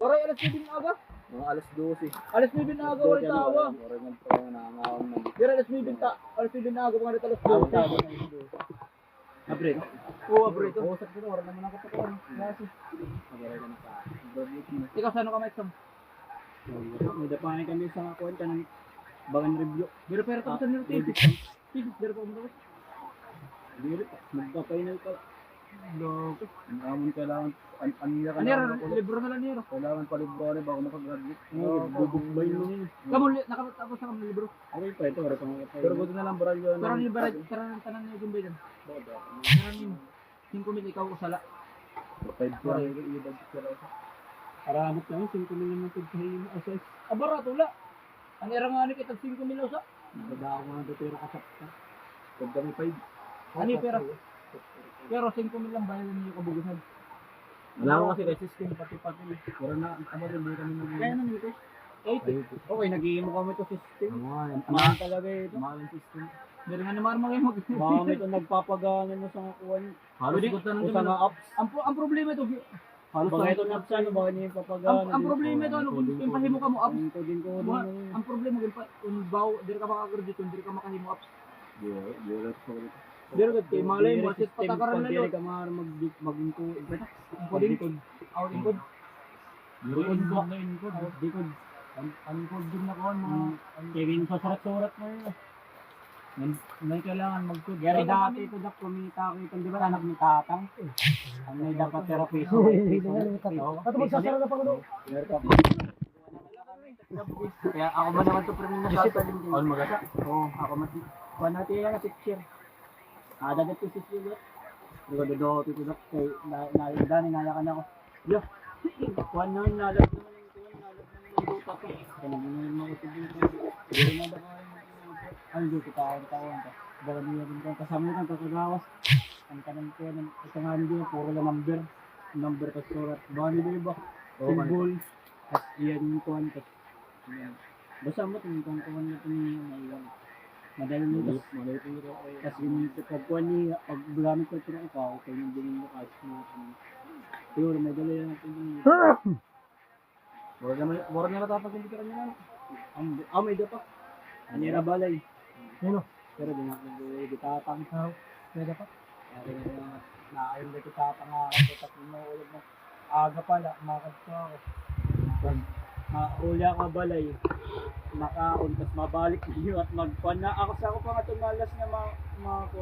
Aray, alas 9 na aga. Mga alas 12. Alas 9 na aga, wala tawa. Oras ng tawa na angawang na. Dira alas 9 ta. Alas 9 na aga, mga alas 12. Abre. Oo, abro ito. Usap ko oras naman ako pa ko. Kasi. Magaray ka na pa. Ikaw saan ka exam? May dapahin kami sa kuwan ka ng bangan review. Dira pero tapos na nito. Dira pa mo. Dili, magpa-final ka. Loko. Ang amon kailangan aniya ka Anira, libro na lang niro. Kailangan pa libro rin bago makagraduate. Bubukbay mo yun. Kamu nakatapos na kami libro. Okay pa ito, pero buti na lang baral yun. Pero ni barad, tanan tanan ni Gumbay dan. Tanan 5,000 ikaw usala. 5 pa rin yung ibag sila. Aramot kami 5,000 naman pagkahin asas. Abara tula. Ang era nga ni kita 5,000 usa. Nadako nga ito pero kasapta. Pag kami 5. Ani pera. Pero 5,000 lang bayan niyo kabugusan. Wala ko kasi kay system pati. Pero na tama din dito kami. Kaya naman ito. 80. Okay, nag-iimo kami to system. Mahal talaga ito. Mahal ang system. Meron nga naman mga mag. Baka may ito nagpapagana na sa kuwan. Halos usa nga apps. Ang problema ito. Halos baka ito apps ano, baka niya yung papagana. Ang problema ito ano kung impahimo ka mo apps. Din ko Ang problema gid pa unbaw diri ka makagraduate diri ka makahimo apps. Diri ka kay malay mo sit patakaran na Dili lo. ka maging ko. Coding out in code. Dikod. Ang code din na ko mga kevin sa surat-surat na yun. May kailangan mag-code. Yari dati ito dak kumita ko itong di ba anak ni Tatang. Ang may dapat therapy. Ato magsasara na pangulo. Kaya ako ba naman to premium na sa talin din. Magasa. Oo, ako mati. Kuan natin yan na picture. Dagat ko si Silo. Diba dodo ito dak kay dani nalakan ako. Yo. Kuan na nalab naman yung kuan nalab naman yung duta ko. Kaya naman mga utubito. Dili na ba ang do kita taon ka. Baka niya din ka kasama ng kakagawas. Ang kanang ko ng isang hindi puro lang number ka surat. Baka niya ba? Symbol. At iyan kuan ka. Basta mo tingin kung kuan na tingin madali nito. Kasi yung pagkuhan niya, pag gamit ko ito na ikaw, kaya yung bilhin mo cash mo. Siguro, may dali lang ito yung... Mura na natapag yung bitiran niya na. May dapat. Anira balay. Ano? Pero di na nag-itatang. May dapat. Nakain na itatang ako. Tapos mo ulit mo. Aga pala, makad ko ako. Uli ako balay. Makaon, tapos mabalik niyo at magpan na. Ako sa ako pa nga tumalas na mga